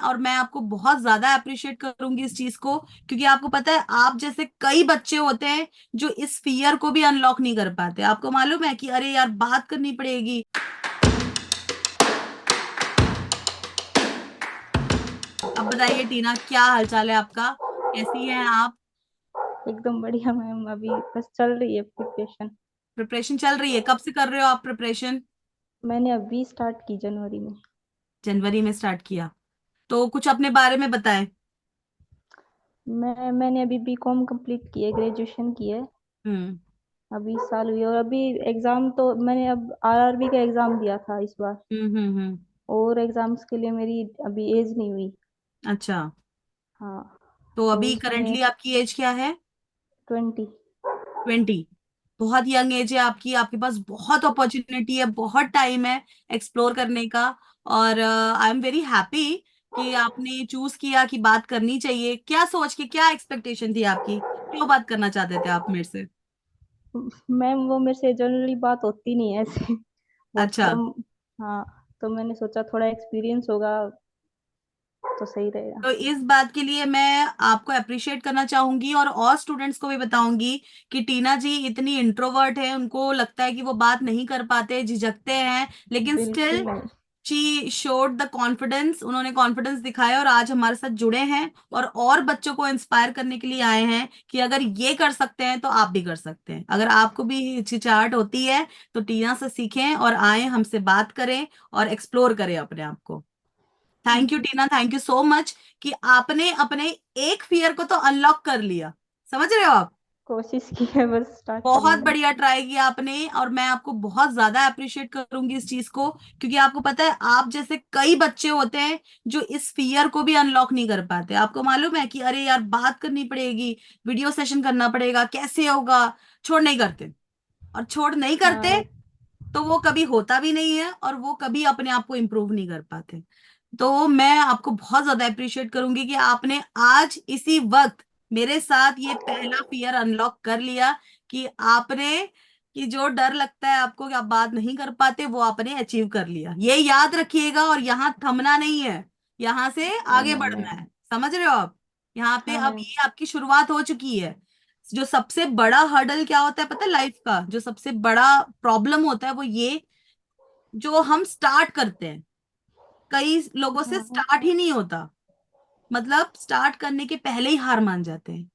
और मैं आपको बहुत ज्यादा अप्रिशिएट करूंगी इस चीज को, क्योंकि आपको पता है आप जैसे कई बच्चे होते हैं जो इस फियर को भी अनलॉक नहीं कर पाते। आपको मालूम है कि अरे यार बात करनी पड़ेगी। अब बताइए टीना, क्या हालचाल है आपका, कैसी हैं आप? एकदम बढ़िया मैम। अभी बस चल रही है प्रिपरेशन। प्रिपरेशन चल रही है, कब से कर रहे हो आप प्रिपरेशन? मैंने अभी स्टार्ट की जनवरी में। जनवरी में स्टार्ट किया? तो कुछ अपने बारे में बताएं। मैंने अभी बीकॉम कंप्लीट की है, ग्रेजुएशन की है। हम्म। अभी साल हुई है और अभी एग्जाम तो मैंने अब आरआरबी का एग्जाम दिया था इस बार। हम्म। और एग्जाम्स के लिए मेरी अभी एज नहीं हुई। अच्छा। हाँ। तो तो अभी उसमें करंटली आपकी एज क्या है? 20। 20? बहुत यंग एज है आपकी, आपके पास बहुत अपॉर्चुनिटी है, बहुत टाइम है एक्सप्लोर करने का। और आई एम वेरी हैप्पी कि आपने चूज किया कि बात करनी चाहिए। क्या सोच के, क्या एक्सपेक्टेशन थी आपकी, क्यों बात करना चाहते थे आप मेरे से? मैम वो मेरे से जनरली बात होती नहीं है ऐसे बहुत अच्छा। कम। हाँ। तो मैंने सोचा थोड़ा एक्सपीरियंस होगा तो सही रहेगा। तो इस बात के लिए मैं आपको अप्रिशिएट करना चाहूंगी और स्टूडेंट्स को भी बताऊंगी कि टीना जी इतनी इंट्रोवर्ट है, उनको लगता है कि वो बात नहीं कर पाते, झिझकते हैं, लेकिन बिल्कुल स्टिल नहीं। शी शोड द कॉन्फिडेंस, उन्होंने कॉन्फिडेंस दिखाया और आज हमारे साथ जुड़े हैं और बच्चों को इंस्पायर करने के लिए आए हैं कि अगर ये कर सकते हैं तो आप भी कर सकते हैं। अगर आपको भी हिचकिचाहट होती है तो टीना से सीखें और आए हमसे बात करें और एक्सप्लोर करें अपने आप को। Thank you Tina, thank you so much कि आपने अपने एक फियर को तो अनलॉक कर लिया। समझ रहे हो आप? कोशिश की है बस स्टार्ट बहुत करने की। बढ़िया ट्राई किया आपने, और मैं आपको बहुत ज्यादा अप्रिशिएट करूंगी इस चीज को, क्योंकि आपको पता है आप जैसे कई बच्चे होते हैं जो इस फियर को भी अनलॉक नहीं कर पाते। आपको मालूम है कि अरे यार बात करनी पड़ेगी, वीडियो सेशन करना पड़ेगा, कैसे होगा, छोड़ नहीं करते। और छोड़ नहीं करते हाँ। तो वो कभी होता भी नहीं है और वो कभी अपने आप को इम्प्रूव नहीं कर पाते। तो मैं आपको बहुत ज्यादा अप्रिशिएट करूंगी कि आपने आज इसी वक्त मेरे साथ ये पहला फियर अनलॉक कर लिया, कि आपने, कि जो डर लगता है आपको कि आप बात नहीं कर पाते, वो आपने अचीव कर लिया। ये याद रखिएगा, और यहाँ थमना नहीं है, यहाँ से नहीं आगे नहीं बढ़ना मैम। है। समझ रहे हो आप? यहाँ पे हाँ अब मैम। ये आपकी शुरुआत हो चुकी है। जो सबसे बड़ा हर्डल क्या होता है पता है लाइफ का, जो सबसे बड़ा प्रॉब्लम होता है वो ये, जो हम स्टार्ट करते हैं, कई लोगों से हाँ स्टार्ट ही नहीं होता। मतलब स्टार्ट करने के पहले ही हार मान जाते हैं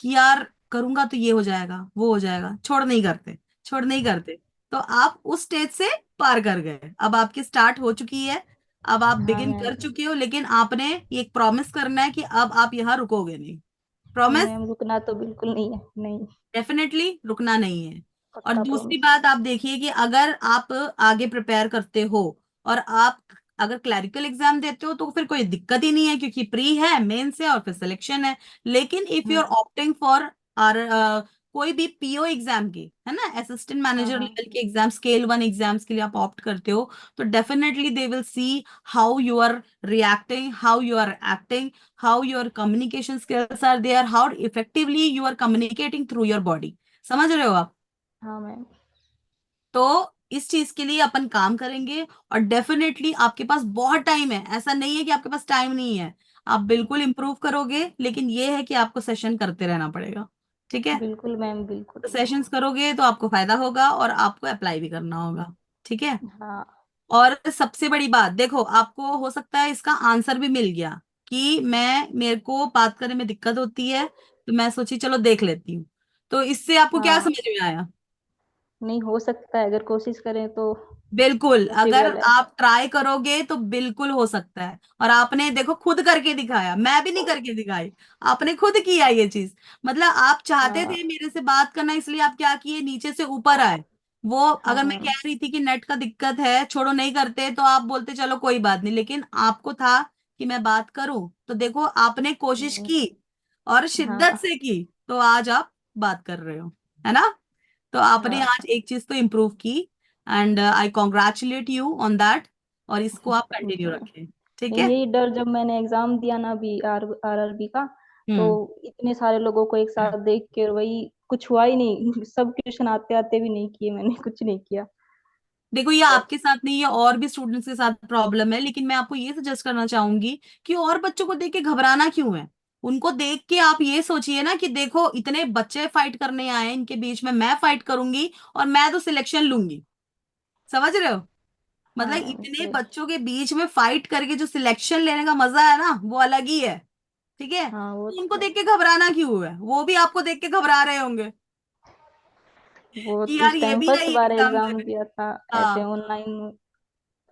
कि यार करूंगा तो ये हो जाएगा, वो हो जाएगा, छोड़ नहीं करते, छोड़ नहीं करते। तो आप उस स्टेज से पार कर गए, अब आपकी स्टार्ट हो चुकी है, अब आप हाँ बिगिन मैम। कर चुके हो, लेकिन आपने ये एक प्रॉमिस करना है कि अब आप यहाँ रुकोगे नहीं। नहीं प्रॉमिस? मैम, रुकना तो बिल्कुल नहीं है। नहीं। डेफिनेटली रुकना नहीं है। और पक्का दूसरी प्रॉमिस। बात आप देखिए कि अगर आप आगे प्रिपेयर करते हो और आप अगर क्लरिकल एग्जाम देते हो तो फिर कोई दिक्कत ही नहीं है, क्योंकि प्री है, मेंस है और फिर सिलेक्शन है। लेकिन इफ यू आर हाँ ऑप्टिंग फॉर आर कोई भी पीओ एग्जाम की, है ना, असिस्टेंट हाँ मैनेजर हाँ। लेवल के एग्जाम, स्केल 1 एग्जाम्स के लिए आप ऑप्ट करते हो, तो definitely they will see how you are reacting, how you are acting, how your communication skills are there, how effectively you are communicating through your body। समझ रहे हो आप? हाँ मैम। तो इस चीज के लिए अपन काम करेंगे, और डेफिनेटली आपके पास बहुत टाइम है, ऐसा नहीं है कि आपके पास टाइम नहीं है। आप बिल्कुल इंप्रूव करोगे, लेकिन ये है कि आपको सेशन करते रहना पड़ेगा। ठीक है? बिल्कुल मैम बिल्कुल। तो सेशंस करोगे तो आपको फायदा होगा और आपको अप्लाई भी करना होगा। ठीक है? हाँ। और सबसे बड़ी बात देखो, आपको हो सकता है इसका आंसर भी मिल गया कि मैं, मेरे को बात करने में दिक्कत होती है, तो मैं सोची चलो देख लेती हूँ। तो इससे आपको क्या हाँ। समझ में आया? नहीं, हो सकता है अगर कोशिश करें तो। बिल्कुल, अगर पॉसिबल है। आप ट्राई करोगे तो बिल्कुल हो सकता है। और आपने देखो खुद करके दिखाया, मैं भी नहीं करके दिखाई, आपने खुद किया ये चीज। मतलब आप चाहते हाँ थे मेरे से बात करना, इसलिए आप क्या किए, नीचे से ऊपर आए। वो हाँ अगर मैं हाँ। कह रही थी कि नेट का दिक्कत है, छोड़ो नहीं करते, तो आप बोलते चलो कोई बात नहीं, लेकिन आपको था कि मैं बात करूं, तो देखो आपने कोशिश नहीं। की और शिद्दत हाँ से की, तो आज आप बात कर रहे हो, है ना? तो आपने हाँ। आज एक चीज तो इम्प्रूव की, and I congratulate you on that. और इसको आप थैंक कंटिन्यू यू मैम। रखें। ठीक नहीं, है? यही डर जब मैंने एग्जाम दिया ना अभी आरआरबी का। तो हम्म। इतने सारे लोगों को एक साथ देख के, और वही कुछ हुआ ही नहीं सब क्वेश्चन आते आते भी नहीं किए मैंने कुछ नहीं किया। देखो ये आपके साथ नहीं, ये और भी स्टूडेंट्स के साथ प्रॉब्लम है, लेकिन मैं आपको ये सजेस्ट करना चाहूंगी कि और बच्चों को देख के घबराना क्यों है। उनको देख के आप ये सोचिए ना कि देखो इतने बच्चे फाइट करने आए हैं, इनके बीच में मैं फाइट करूंगी और मैं तो सिलेक्शन लूंगी। समझ रहे हो? हाँ मतलब मैम, इतने इसलिए। बच्चों के बीच में फाइट करके जो सिलेक्शन लेने का मजा है ना, वो अलग ही है। ठीक है, हाँ वो तो उनको तो है। देख के घबराना क्यों है? वो भी आपको देख के घबरा रहे होंगे वो कि यार उस ये टाइम भी फर्स्ट गई बार एग्जाम एग्जाम देने। दिया था, ऐसे हाँ, ऑनलाइन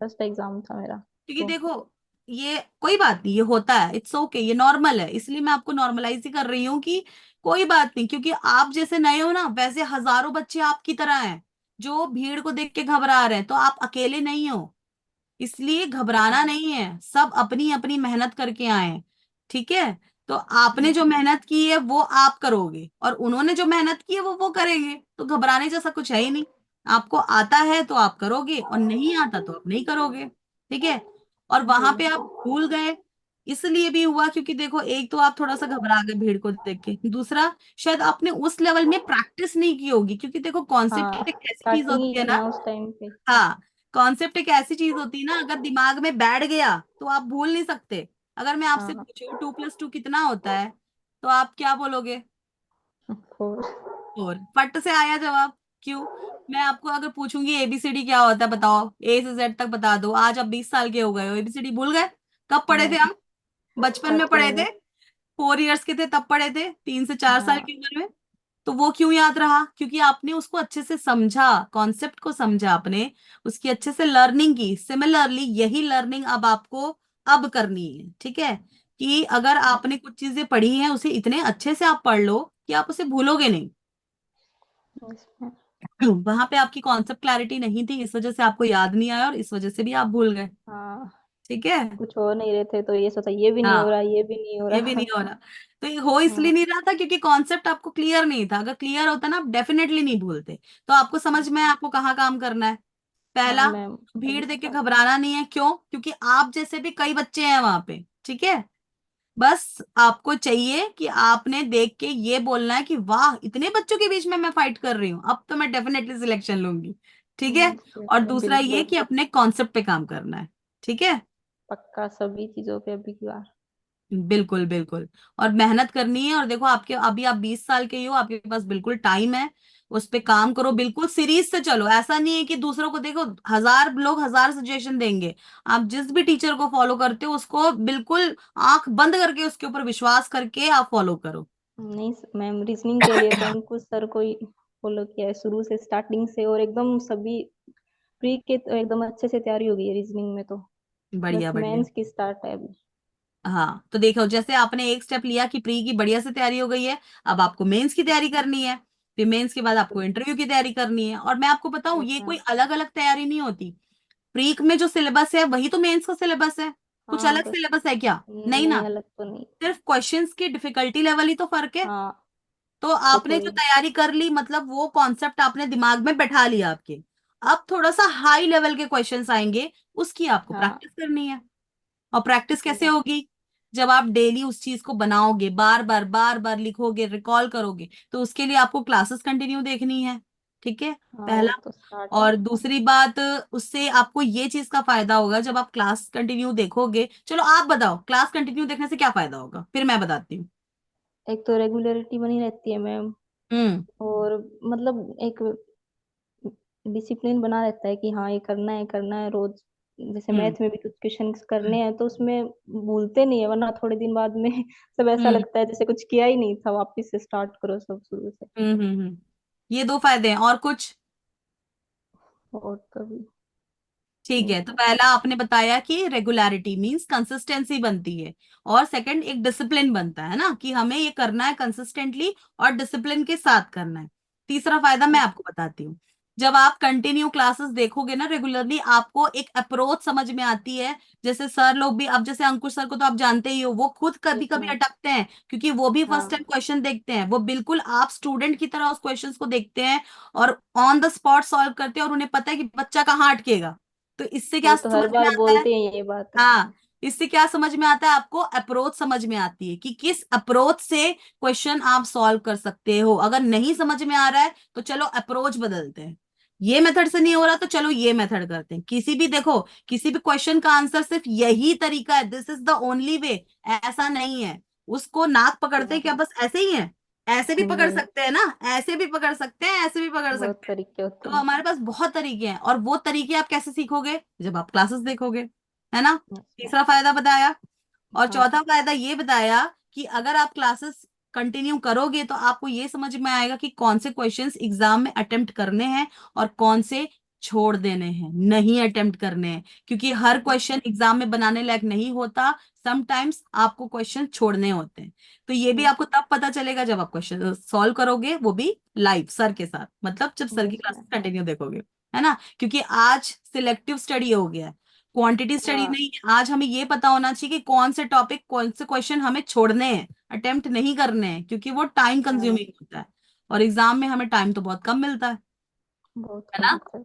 फर्स्ट एग्जाम था मेरा। क्योंकि तो देखो ये कोई बात नहीं, ये होता है, इट्स ओके, ये नॉर्मल है, इसलिए मैं आपको नॉर्मलाइज ही कर रही हूँ कि कोई बात नहीं, क्योंकि आप जैसे नए हो ना, वैसे हजारों बच्चे आपकी तरह हैं जो भीड़ को देख के घबरा रहे हैं, तो आप अकेले नहीं हो। इसलिए घबराना नहीं है, सब अपनी अपनी मेहनत करके आए हैं। ठीक है, तो आपने जो मेहनत की है वो आप करोगे, और उन्होंने जो मेहनत की है वो करेंगे, तो घबराने जैसा कुछ है ही नहीं। आपको आता है तो आप करोगे, और नहीं आता तो आप नहीं करोगे। ठीक है, और वहां पे आप बिल्कुल। भूल गए, इसलिए भी हुआ क्योंकि देखो एक तो आप थोड़ा सा घबरा गए भीड़ को देख के, दूसरा शायद आपने उस लेवल में प्रैक्टिस नहीं की होगी, क्योंकि देखो हाँ, कॉन्सेप्ट एक ऐसी चीज स्टार्टिंग ही होती है थी ना। ना उस टाइम पे। हाँ, कॉन्सेप्ट एक ऐसी चीज होती है ना, अगर दिमाग में बैठ गया तो आप भूल नहीं सकते। अगर मैं आपसे हाँ। पूछूं 2+2 कितना होता है, तो आप क्या बोलोगे? फोर। और फट से आया जवाब। क्यों? मैं आपको अगर पूछूंगी एबीसीडी क्या होता है, बताओ, ए से जेड तक बता दो। आज आप 20 साल के हो गए हो, एबीसीडी भूल गए? कब पढ़े थे नहीं, हम? बचपन में स्टार्टिंग पढ़े थे। में। 4 इयर्स के थे तब पढ़े थे, 3 से 4 साल हाँ। की उम्र में। तो वो क्यों याद रहा? क्योंकि आपने उसको अच्छे से समझा, कॉन्सेप्ट को समझा आपने, उसकी अच्छे से लर्निंग की। सिमिलरली यही लर्निंग अब आपको अब करनी है। ठीक है, कि अगर आपने कुछ चीजें पढ़ी हैं उसे इतने अच्छे से आप पढ़ लो कि आप उसे भूलोगे नहीं। इसमें। वहां पे आपकी कॉन्सेप्ट क्लैरिटी नहीं थी, इस वजह से आपको याद नहीं आया और इस वजह से भी आप भूल गए। हाँ, ठीक है। कुछ हो नहीं रहे थे तो ये सोचा ये भी नहीं हो हाँ, रहा, ये भी नहीं हो ये भी रहा। नहीं हो रहा, तो ये हो इसलिए हाँ। नहीं रहा था क्योंकि कॉन्सेप्ट आपको क्लियर नहीं था। अगर क्लियर होता ना, आप डेफिनेटली नहीं भूलते। तो आपको समझ में है आपको कहाँ काम करना है। हाँ पहला, मैम, अभी भीड़ देख के स्टार्ट। घबराना नहीं है। क्यों? क्योंकि आप जैसे भी कई बच्चे हैं वहां पे। ठीक है, बस आपको चाहिए कि आपने देख के ये बोलना है कि वाह, इतने बच्चों के बीच में मैं फाइट कर रही हूँ, अब तो मैं डेफिनेटली सिलेक्शन लूंगी। ठीक है, और दूसरा ये बिल्कुल। कि अपने कॉन्सेप्ट पे काम करना है। ठीक है, पक्का सभी चीजों पे अभी की बार। बिल्कुल बिल्कुल, और मेहनत करनी है। और देखो आपके अभी आप 20 साल के ही हो, आपके पास बिल्कुल टाइम है, उस पे काम करो, बिल्कुल सीरीज से चलो। ऐसा नहीं है कि दूसरों को देखो, हजार लोग हजार सजेशन देंगे, आप जिस भी टीचर को फॉलो करते हो उसको बिल्कुल आंख बंद करके उसके ऊपर विश्वास करके आप फॉलो करो। नहीं मैम, रीजनिंग के लिए तो अंकुश सर को ही फॉलो किया है शुरू से, स्टार्टिंग से, और एकदम सभी प्री के तो एकदम अच्छे से तैयारी हो गई है रीजनिंग में तो। बस बढ़िया बढ़िया। मेंस की स्टार्ट है अभी। हाँ, तो देखो जैसे आपने एक स्टेप लिया कि प्री की बढ़िया से तैयारी हो गई है, अब आपको मेंस की तैयारी करनी है, फिर मेंस के बाद आपको इंटरव्यू की तैयारी करनी है। और मैं आपको बताऊं, यस ये मैम। कोई अलग अलग तैयारी नहीं होती। प्री में जो सिलेबस है वही तो मेंस का सिलेबस है। कुछ हाँ अलग बस। सिलेबस है क्या? नहीं नहीं, ना, अलग तो नहीं। सिर्फ क्वेश्चंस की डिफिकल्टी लेवल ही तो फर्क है। हाँ, तो वो आपने थोड़ी। जो तैयारी कर ली, मतलब वो कॉन्सेप्ट आपने दिमाग में बैठा लिया आपके। अब थोड़ा सा हाई लेवल के क्वेश्चंस आएंगे, उसकी आपको हाँ। प्रैक्टिस करनी है। और प्रैक्टिस ये कैसे बात। होगी? जब आप डेली उस चीज को बनाओगे, बार बार लिखोगे, रिकॉल करोगे, तो उसके लिए आपको क्लासेस कंटिन्यू देखनी है। ठीक है, हाँ, वो पहला। तो स्टार्ट है। और दूसरी बात, उससे आपको ये चीज का फायदा होगा जब आप क्लास कंटिन्यू देखोगे। चलो आप बताओ, क्लास कंटिन्यू देखने से क्या फायदा होगा, फिर मैं बताती हूँ। एक तो रेगुलरिटी बनी रहती है मैम, हम्म और मतलब एक डिसिप्लिन बना रहता है कि हाँ ये करना है रोज। जैसे हम्म मैथ में भी कुछ क्वेश्चन करने हैं तो उसमें भूलते नहीं है, वरना थोड़े दिन बाद में सब ऐसा हम्म लगता है जैसे कुछ किया ही नहीं था, वापस से स्टार्ट करो सब शुरू से। ये दो फायदे हैं, और कुछ? और कभी। ठीक नहीं है, तो सर। पहला आपने बताया कि रेगुलरिटी मींस कंसिस्टेंसी बनती है, और सेकंड एक डिसिप्लिन बनता है ना, कि हमें ये करना है कंसिस्टेंटली और डिसिप्लिन के साथ करना है। तीसरा फायदा मैं आपको बताती हूँ। जब आप कंटिन्यू क्लासेस देखोगे ना रेगुलरली, आपको एक अप्रोच समझ में आती है। जैसे सर लोग भी, अब जैसे अंकुश सर को तो आप जानते ही हो, वो खुद कभी यस कभी मैम। अटकते हैं, क्योंकि वो भी फर्स्ट हाँ, टाइम क्वेश्चन देखते हैं। वो बिल्कुल आप स्टूडेंट की तरह उस क्वेश्चंस को देखते हैं और ऑन द स्पॉट सॉल्व करते हैं, और उन्हें पता है कि बच्चा कहाँ अटकेगा। तो इससे क्या वो तो समझ हर में बार आता है? बोलते हैं ये बात। हाँ, इससे क्या समझ में आता है आपको? अप्रोच समझ में आती है कि किस अप्रोच से क्वेश्चन आप सॉल्व कर सकते हो। अगर नहीं समझ में आ रहा है तो चलो अप्रोच बदलते हैं। ये मेथड से नहीं हो रहा तो चलो ये मेथड करते हैं। किसी भी देखो, किसी भी क्वेश्चन का आंसर सिर्फ यही तरीका है, this is the only way, ऐसा नहीं है। उसको नाक पकड़ते क्या हाँ, बस ऐसे ही है? ऐसे भी पकड़ नहीं, सकते हैं ना, ऐसे भी पकड़ सकते हैं, ऐसे भी पकड़ बहुत सकते हैं। तरीके होते तो हैं। हमारे पास बहुत तरीके हैं, और वो तरीके आप कैसे सीखोगे? जब आप क्लासेस देखोगे, है ना। अच्छा। तीसरा फायदा बताया। और हाँ, चौथा फायदा ये बताया कि अगर आप क्लासेस कंटिन्यू करोगे तो आपको ये समझ में आएगा कि कौन से क्वेश्चंस एग्जाम में अटेम्प्ट करने हैं और कौन से छोड़ देने हैं, नहीं अटेम्प्ट करने हैं, क्योंकि हर क्वेश्चन एग्जाम में बनाने लायक नहीं होता। समटाइम्स आपको क्वेश्चन छोड़ने होते हैं। तो ये भी यस, आपको तब पता चलेगा जब आप क्वेश्चन सॉल्व करोगे, वो भी लाइव सर के साथ, मतलब जब सर की यस क्लासेस मैम। कंटिन्यू देखोगे, है ना। क्योंकि आज सिलेक्टिव स्टडी हो गया है, क्वांटिटी स्टडी हाँ, नहीं है। आज हमें ये पता होना चाहिए कि कौन से टॉपिक, कौन से क्वेश्चन हमें छोड़ने हैं, अटेम्प्ट नहीं करने हैं, क्योंकि वो टाइम हाँ, कंज्यूमिंग होता है। और एग्जाम में हमें टाइम तो बहुत कम मिलता बहुत है कम ना। होता है।